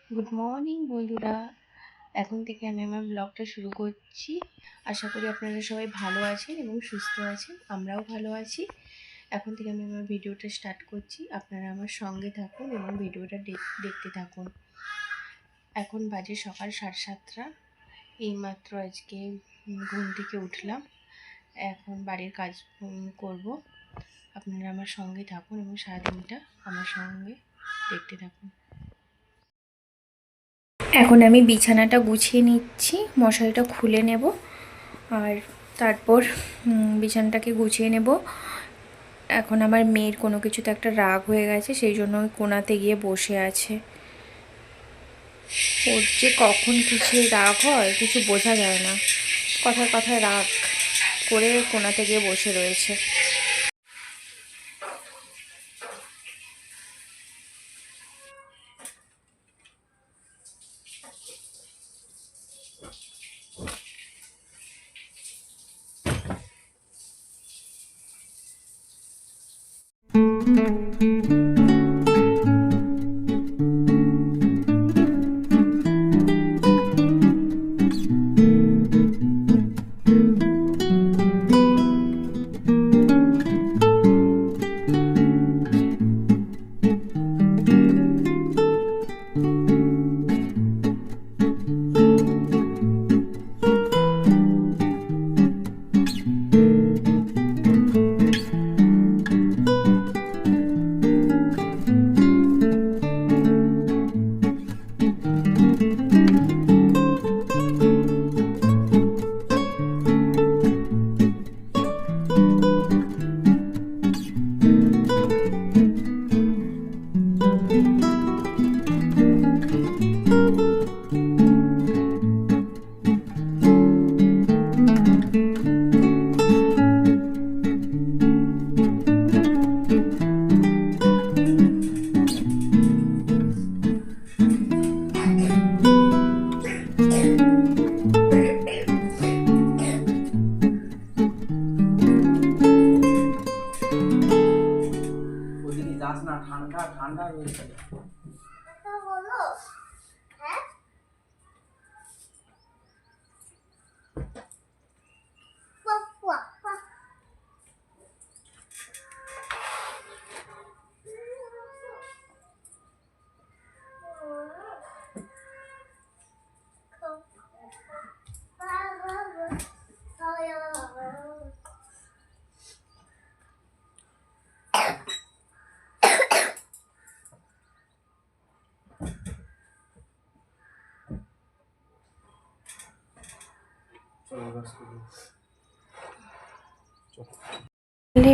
Good morning বন্ধুরা। এখন থেকে আমি আমার ব্লগটা শুরু করছি। আশা করি আপনারা সবাই ভালো আছেন এবং সুস্থ আছেন, আমরাও ভালো আছি। এখন থেকে আমি আমার ভিডিওটা স্টার্ট করছি, আপনারা আমার সঙ্গে থাকুন এবং ভিডিওটা দেখতে থাকুন। এখন বাজে সকাল 7:30। এইমাত্র আজকে ঘুম থেকে উঠলাম, এখন বাড়ির কাজ করব। আপনারা আমার সঙ্গে থাকুন এবং সারাদিনটা আমার সঙ্গে দেখতে থাকুন। এখন আমি বিছানাটা গুছিয়ে নিচ্ছি, মশারিটা খুলে নেব আর তারপর বিছানাটাকে গুছিয়ে নেব। এখন আমার মেয়ের কোনো কিছুতে একটা রাগ হয়ে গেছে, সেই জন্য ওই কোণাতে গিয়ে বসে আছে। ওর যে কখন কিছু রাগ হয় কিছু বোঝা যায় না, কথায় কথায় রাগ করে কোণাতে গিয়ে বসে রয়েছে। ঠান্ডা ঠান্ডা রয়েছে।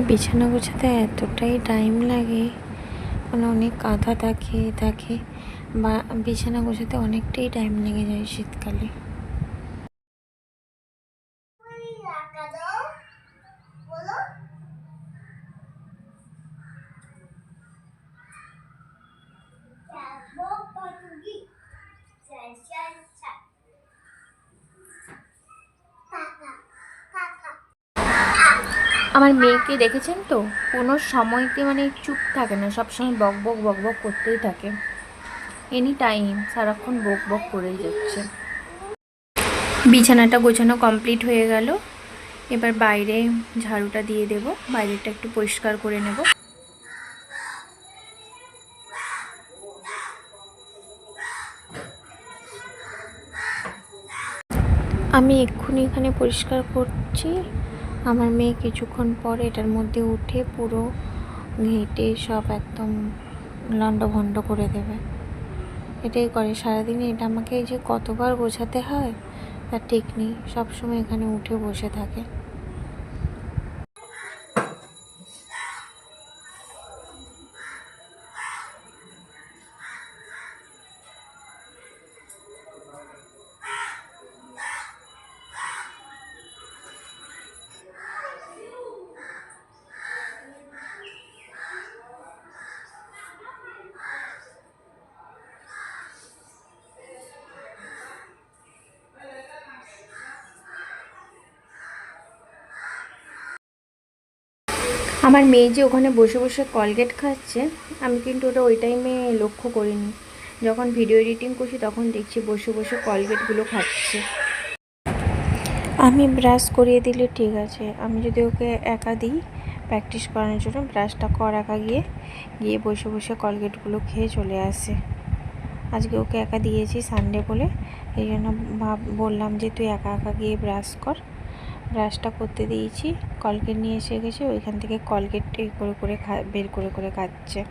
বিছানা গোছাতে এতটাই টাইম লাগে, মানে অনেক কাঁথা থাকে বা বিছানা গোছাতে অনেকটাই টাইম লেগে যায় শীতকালে। আমার মেয়েকে দেখেছেন তো, কোনো সময়তে মানে চুপ থাকে না, সবসময় বক বক বক বক করতেই থাকে, এনি টাইম সারাক্ষণ বক বক করেই যাচ্ছে। বিছানাটা গোছানো কমপ্লিট হয়ে গেল, এবার বাইরে ঝাড়ুটা দিয়ে দেব, বাইরেটা একটু পরিষ্কার করে নেব। আমি এক্ষুনি এখানে পরিষ্কার করছি, আমার মেয়ে কিছুক্ষণ পরে এটার মধ্যে উঠে পুরো ঘেঁটে সব একদম লন্ডভন্ড করে দেবে। এটাই করে সারাদিনে, এটা আমাকে যে কতবার গোছাতে হয় তার ঠিক নেই, সবসময় এখানে উঠে বসে থাকে। আমার মেয়ে যে ওখানে বসে বসে কলগেট খাচ্ছে, আমি কিন্তু ওটা ওই টাইমে লক্ষ্য করিনি। যখন ভিডিও এডিটিং করছি তখন দেখছি বসে বসে কলগেটগুলো খাচ্ছে। আমি ব্রাশ করিয়ে দিলে ঠিক আছে, আমি যদি ওকে একা দিই প্র্যাকটিস করানোর জন্য, ব্রাশটা কর একা গিয়ে বসে বসে কলগেটগুলো খেয়ে চলে আসে। আজকে ওকে একা দিয়েছি সানডে বলে, এই জন্য বললাম যে তুই একা একা গিয়ে ব্রাশ কর। ব্রাশটা করতে দিয়েছি, কলগেট নিয়ে এসে গেছে, ওইখান থেকে কলগেট বের করে খাচ্ছে।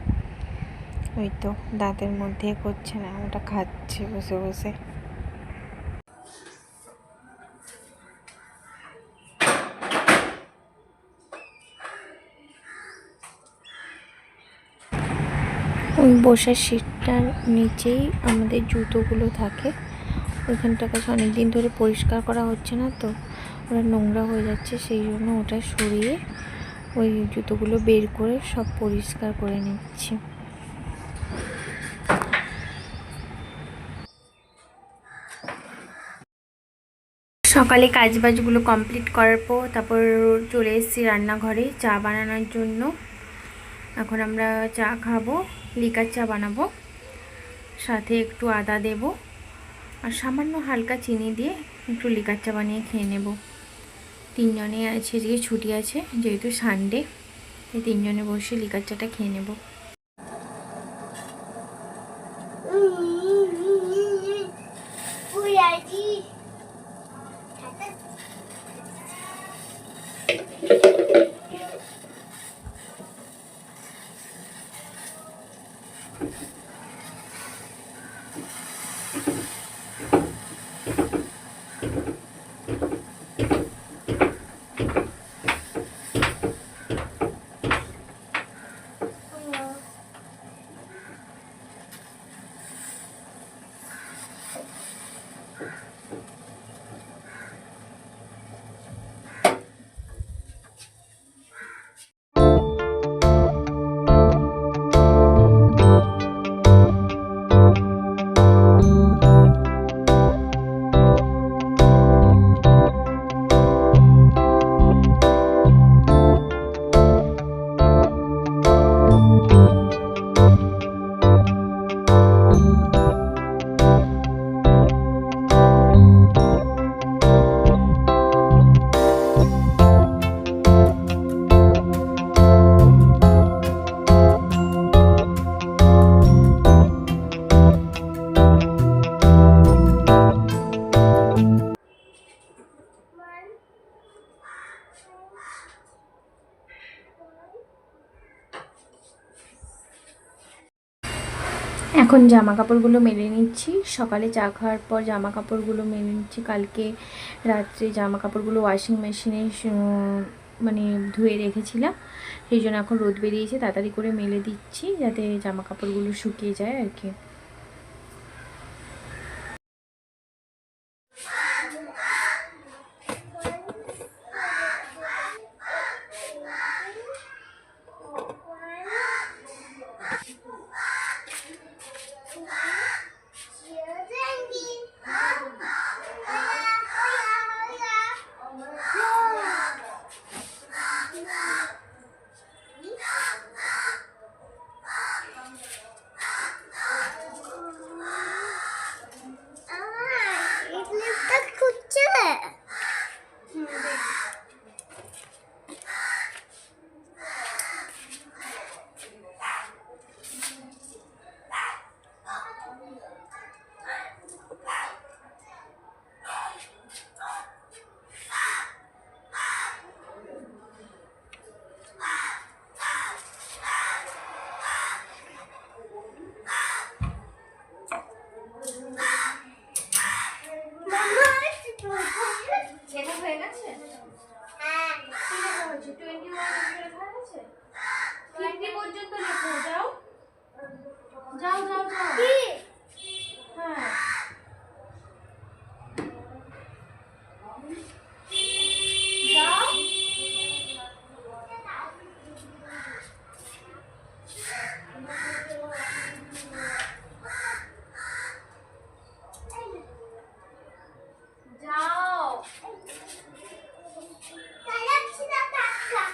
ওই তো দাঁতের মধ্যে করছে না, ওটা খাচ্ছে বসে বসে। ওই বসার সিটটার নিচেই আমাদের জুতোগুলো থাকে। ওইখানটা কাছে অনেক দিন ধরে পরিষ্কার করা হচ্ছে না, তো ওরা নোংরা হয়ে যাচ্ছে, সেই জন্য ওটা সরিয়ে ওই জুতোগুলো বের করে সব পরিষ্কার করে নিচ্ছি। সকালে কাজবাজগুলো কমপ্লিট করার পর তারপর চলে এসেছি রান্নাঘরে চা বানানোর জন্য। এখন আমরা চা খাবো, লিকার চা বানাবো, সাথে একটু আদা দেব আর সামান্য হালকা চিনি দিয়ে একটু লিকার চা বানিয়ে খেয়ে নেব। তিনজনে আছে, যে ছুটি আছে যেহেতু সানডে, এই তিনজনে বসে লিকার চাটা খেয়ে নেব। এখন জামা কাপড়গুলো মেলে নিচ্ছি। সকালে চা খাওয়ার পর জামা কাপড়গুলো মেলে নিচ্ছি। কালকে রাত্রে জামা কাপড়গুলো ওয়াশিং মেশিনে মানে ধুয়ে রেখেছিলাম, সেই জন্য এখন রোদ বেরিয়েছে, তাড়াতাড়ি করে মেলে দিচ্ছি যাতে জামা কাপড়গুলো শুকিয়ে যায় আর কি। যাও যাও যাও, হ্যাঁ যাও।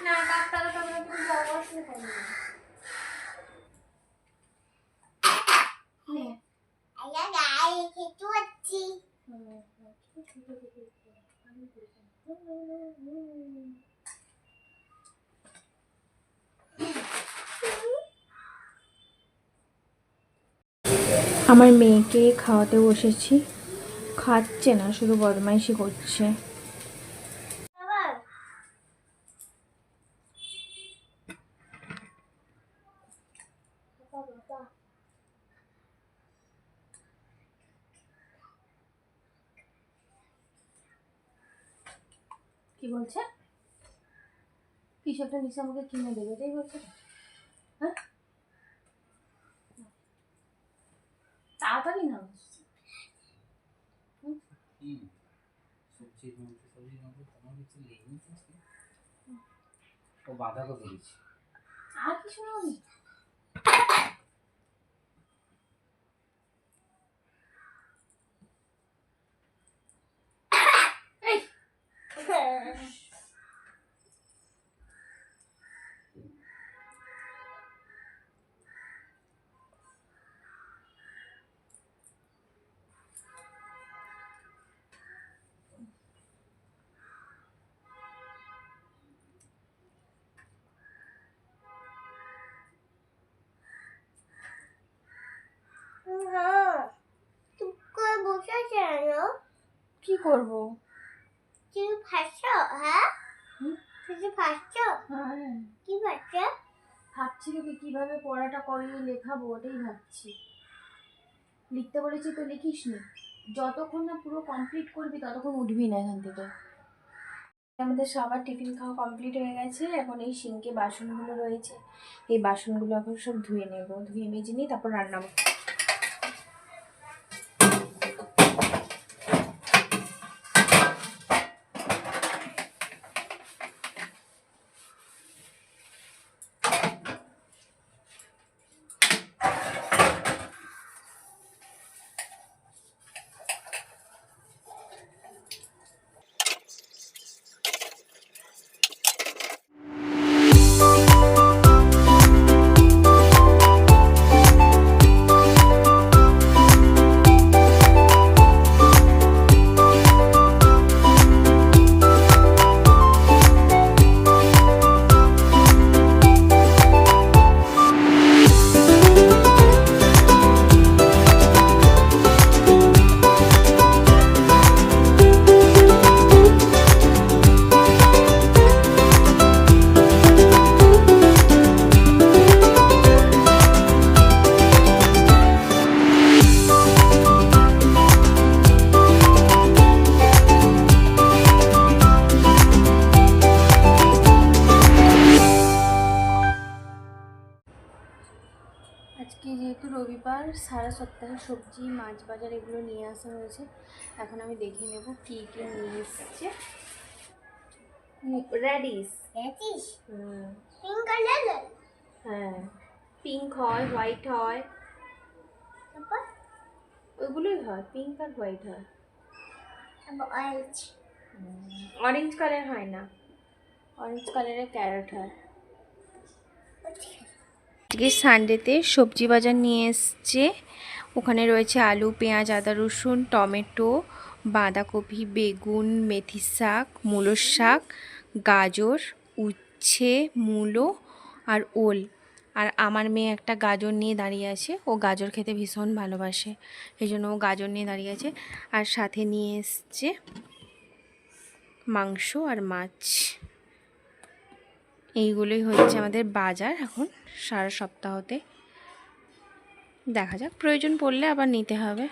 না ডাক্তার তুমি বড় আসলে আমার মেয়েকে খাওয়াতে বসেছি, খাচ্ছে না, শুধু বদমাইশি করছে। কি বলছে? কিছু একটা নিচে আমাকে কিনে দেবে, এটাই বলছে। হ্যাঁ, তাড়াতাড়ি না। সবজির মধ্যে তোমার কিছু লেগে আছে, ও বাঁধাকপি দিচ্ছে। আর কিছু না। কি করবো? তুমি ভাবছো? হ্যাঁ, হুম? তুমি ভাবছো? হ্যাঁ, কি ভাবছো? ভাবছি তোকে কিভাবে পড়াটা করিয়ে লেখাবো, ওটাই ভাবছি। লিখতে বলেছি তো লিখিস নি, যতক্ষণ না পুরো কমপ্লিট করবি ততক্ষণ উঠবি না এখান থেকে। আমাদের সবার টিফিন খাওয়া কমপ্লিট হয়ে গেছে। এখন এই সিঙ্কে বাসনগুলো রয়েছে, এই বাসনগুলো এখন সব ধুয়ে নেব, ধুয়ে মেজে নিই, তারপর রান্না করব। আজকে যেহেতু রবিবার, সারা সপ্তাহে সবজি, মাছ বাজার এগুলো নিয়ে আসা হয়েছে। এখন আমি দেখে নেব কী কী নিয়ে এসছে। রেডিস। দেখিস হুম, পিঙ্ক কালার, হ্যাঁ, পিঙ্ক হয়, হোয়াইট হয়, তারপর ওইগুলোই হয়, পিঙ্ক আর হোয়াইট হয়। অরেঞ্জ। অরেঞ্জ কালার হয় না, অরেঞ্জ কালারের ক্যারট হয়। আজকে সানডেতে সবজি বাজার নিয়ে এসছে। ওখানে রয়েছে আলু, পেঁয়াজ, আদা, রসুন, টমেটো, বাঁধাকপি, বেগুন, মেথি শাক, মূলোর শাক, গাজর, উচ্ছে, মূলো আর ওল। আর আমার মেয়ে একটা গাজর নিয়ে দাঁড়িয়ে আছে, ও গাজর খেতে ভীষণ ভালোবাসে, এই জন্য ও গাজর নিয়ে দাঁড়িয়ে আছে। আর সাথে নিয়ে এসছে মাংস আর মাছ। এইগুলোই হচ্ছে আমাদের বাজার এখন সারা সপ্তাহতে। দেখা যাক, প্রয়োজন পড়লে আবার নিতে হবে।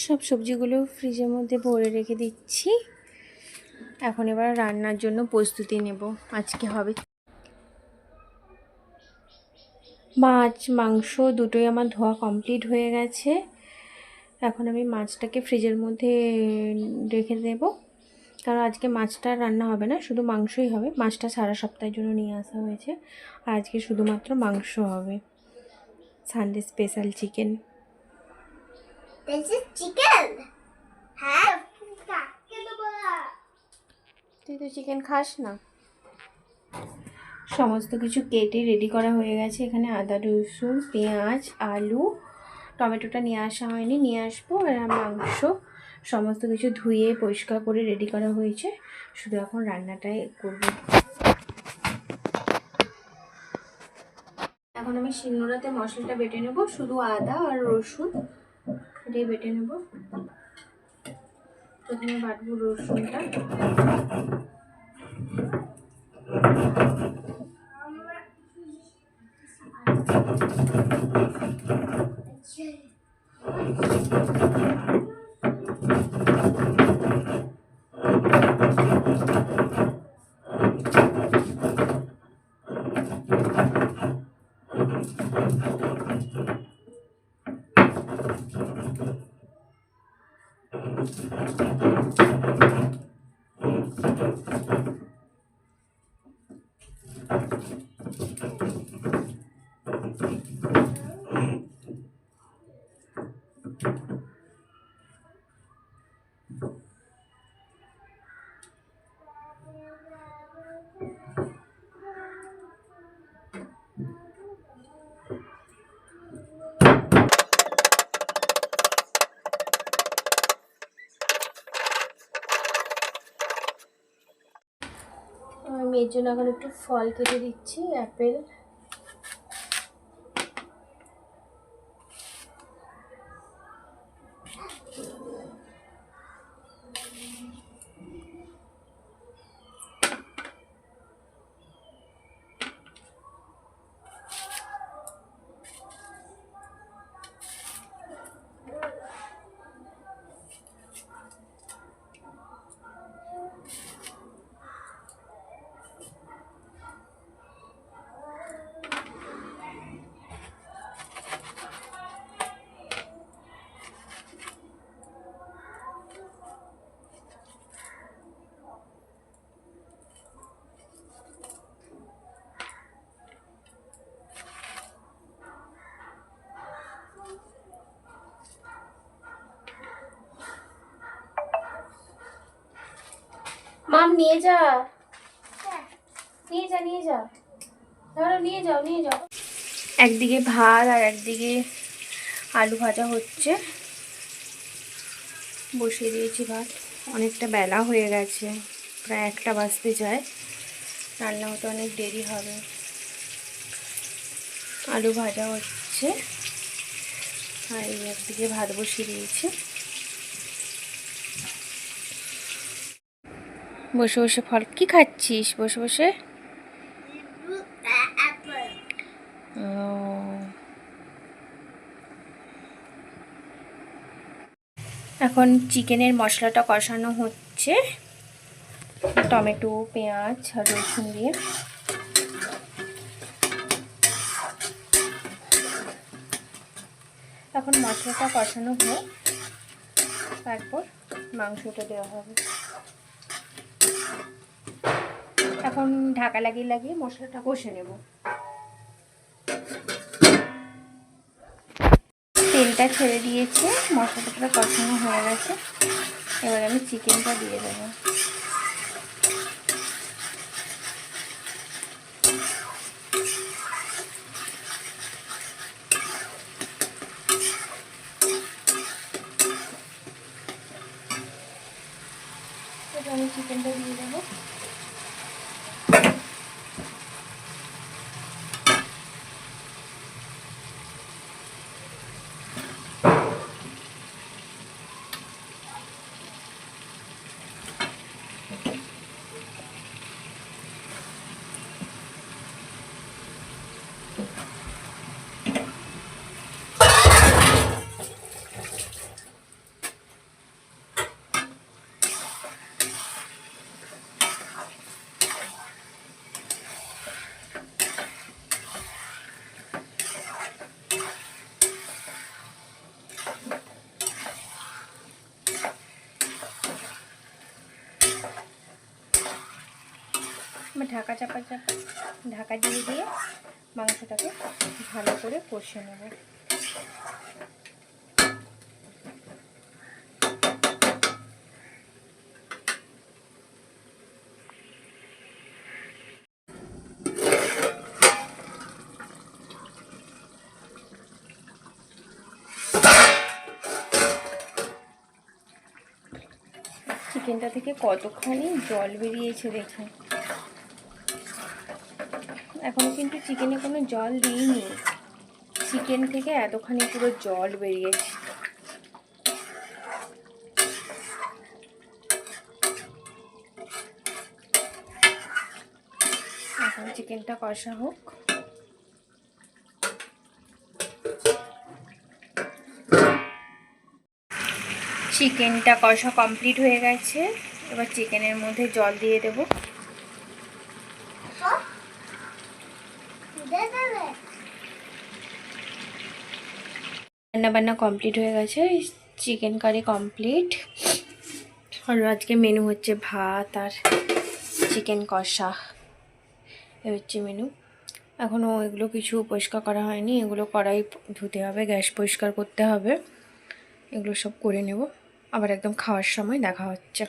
সব সবজিগুলো ফ্রিজের মধ্যে ভরে রেখে দিচ্ছি। এখন এবার রান্নার জন্য প্রস্তুতি নেব। আজকে হবে মাছ, মাংস দুটোই আমার ধোয়া কমপ্লিট হয়ে গেছে। এখন আমি মাছটাকে ফ্রিজের মধ্যে রেখে দেব, কারণ আজকে মাছটা রান্না হবে না, শুধু মাংসই হবে। মাছটা সারা সপ্তাহের জন্য নিয়ে আসা হয়েছে, আর আজকে শুধুমাত্র মাংস হবে। Sunday special chicken. This is chicken. হ্যাঁ, কাকে দেবো না? তুই তো চিকেন খাস না। সমস্ত কিছু কেটে রেডি করা হয়ে গেছে। এখানে আদা, রসুন, পেঁয়াজ, আলু, টমেটোটা নিয়ে আসা হয়নি, নিয়ে আসবো। আর মাংস সমস্ত কিছু ধুয়ে পরিষ্কার করে রেডি করা হয়েছে, শুধু এখন রান্নাটাই করবো। এখন আমি শিলনোড়াতে মশলাটা বেটে নেব, শুধু আদা আর রসুন এটাই বেটে নেব। প্রথমে বাটবো রসুনটা। মেয়ের জন্য এখন একটু ফল কেটে দিচ্ছি, অ্যাপেল। মাম নিয়ে যা, নিয়ে যা, নিয়ে যা, ধরো নিয়ে যাও, নিয়ে যাও। একদিকে ভাত আর একদিকে আলু ভাজা হচ্ছে, বসিয়ে দিয়েছি ভাত। অনেকটা বেলা হয়ে গেছে, প্রায় 1টা বাজতে যায়, রান্না হতে অনেক দেরি হবে। আলু ভাজা হচ্ছে আর এই একদিকে ভাত বসিয়ে দিয়েছি। বসে বসে ফল কি খাচ্ছিস বসে বসে? ও, এখন চিকেনের মশলাটা কষানো হচ্ছে টমেটো, পেঁয়াজ আর রসুন দিয়ে। এখন মশলাটা কষানো হয়, তারপর মাংসটা দেওয়া হবে। এখন ঢাকা লাগিয়ে লাগিয়ে মশলাটা কষে নেব। তেলটা ছেড়ে দিয়েছে, মশলাটা পুরো কষানো হয়ে গেছে। এবার আমি চিকেনটা দিয়ে দেবো। এবার আমি চিকেনটা দিয়ে দেবো। ঢাকা ঢাকা দিয়ে দিয়ে মাংসটাকে ভালো করে কষে নেব। চিকেনটা থেকে কতখানি জল বেরিয়েছে দেখুন। এখনো কিন্তু চিকেনে কোনো জল দিইনি, চিকেন থেকে এতখানি পুরো জল বেরিয়েছে। এখন চিকেনটা কষা হোক। চিকেনটা কষা কমপ্লিট হয়ে গেছে, এবার চিকেনের মধ্যে জল দিয়ে দেব। রান্না বান্না কমপ্লিট হয়ে গেছে, চিকেন কারি কমপ্লিট। আর আজকে মেনু হচ্ছে ভাত আর চিকেন কষা, এ হচ্ছে মেনু। এখনও এগুলো কিছু পরিষ্কার করা হয়নি, এগুলো কড়াই ধুতে হবে, গ্যাস পরিষ্কার করতে হবে, এগুলো সব করে নেব। আবার একদম খাওয়ার সময় দেখা হচ্ছে।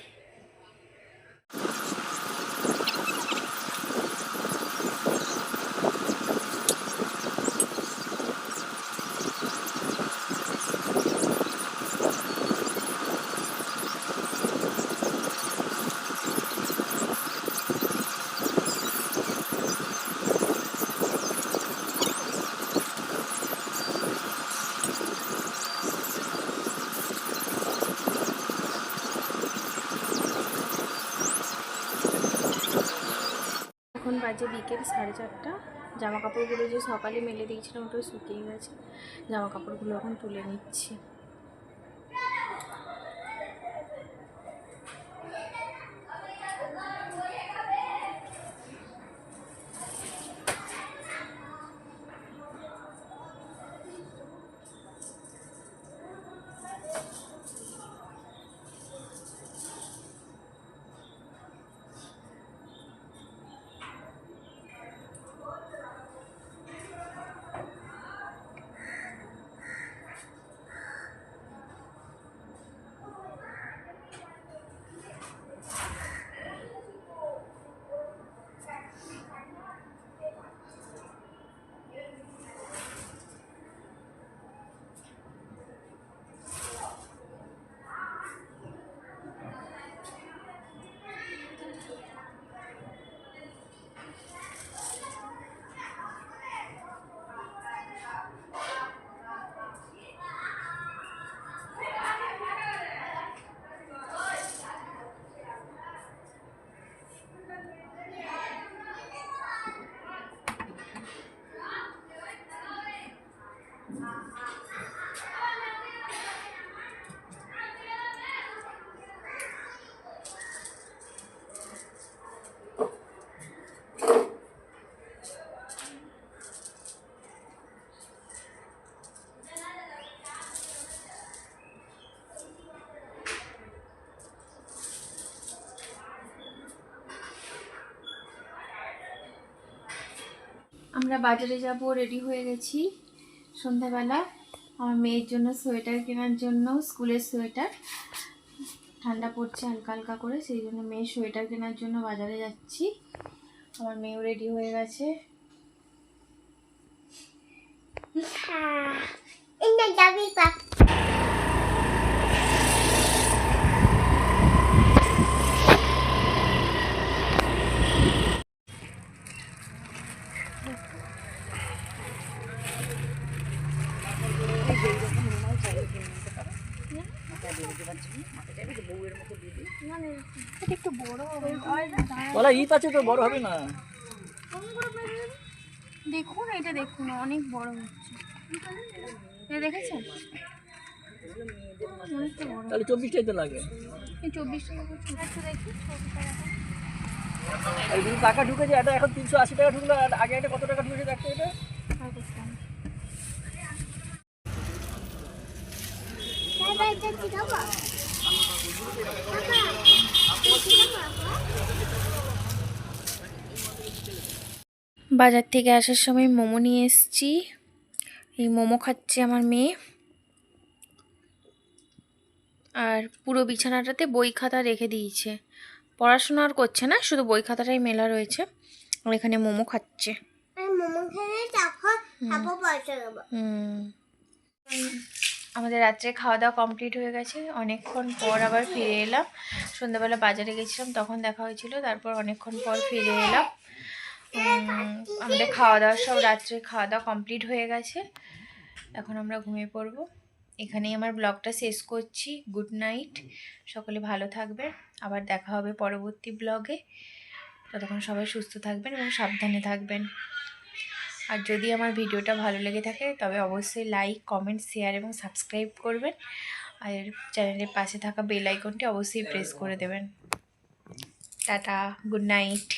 এখন বাজে বিকেল 4:30। জামা কাপড়গুলো যে সকালে মেলে দিয়েছিলাম ওটা শুকিয়ে গেছে, জামা কাপড়গুলো এখন তুলে নিচ্ছি। আমরা বাজারে যাব, রেডি হয়ে গেছি। সন্ধ্যাবেলা আমার মেয়ের জন্য সোয়েটার কেনার জন্য, স্কুলের সোয়েটার, ঠান্ডা পড়ছে হালকা হালকা করে, সেই জন্য মেয়ের সোয়েটার কেনার জন্য বাজারে যাচ্ছি। আমার মেয়েও রেডি হয়ে গেছে। একটু বড় হবে, বলা ঈদ আছে তো, বড় হবে না। দেখুন এটা দেখুন, অনেক বড় হচ্ছে, এটা দেখেছেন? তাহলে 24টাই তো লাগে। এই 24 টাকা ছোট দেখি, আর যদি টাকা ঢুকেছে, এটা এখন 380 টাকা ঢুকলো, আর আগে এটা কত টাকা ঢুকেছে দেখো এটা। বাজার থেকে আসার সময় মোমো নিয়ে এসেছি, এই মোমো খাচ্ছে আমার মেয়ে। আর পুরো বিছানাটাতে বই খাতা রেখে দিয়েছে, পড়াশোনা আর করছে না, শুধু বই খাতাটাই মেলা রয়েছে। আর এখানে মোমো খাচ্ছে। আমাদের রাত্রে খাওয়া দাওয়া কমপ্লিট হয়ে গেছে, অনেকক্ষণ পর আবার ফিরে এলাম। সন্ধ্যাবেলা বাজারে গেছিলাম, তখন দেখা হয়েছিল, তারপর অনেকক্ষণ পর ফিরে এলাম। আমাদের খাওয়া দাওয়া সব রাত্রে খাওয়া দাওয়া কমপ্লিট হয়ে গেছে, এখন আমরা ঘুমিয়ে পড়বো। এখানেই আমার ব্লগটা শেষ করছি। গুড নাইট, সকলে ভালো থাকবেন, আবার দেখা হবে পরবর্তী ব্লগে। ততক্ষণ সবাই সুস্থ থাকবেন এবং সাবধানে থাকবেন। আর যদি আমার ভিডিওটা ভালো লেগে থাকে তবে অবশ্যই লাইক, কমেন্ট, শেয়ার এবং সাবস্ক্রাইব করবেন। আর চ্যানেলের পাশে থাকা বেল আইকনটি অবশ্যই প্রেস করে দেবেন। Tata, good night.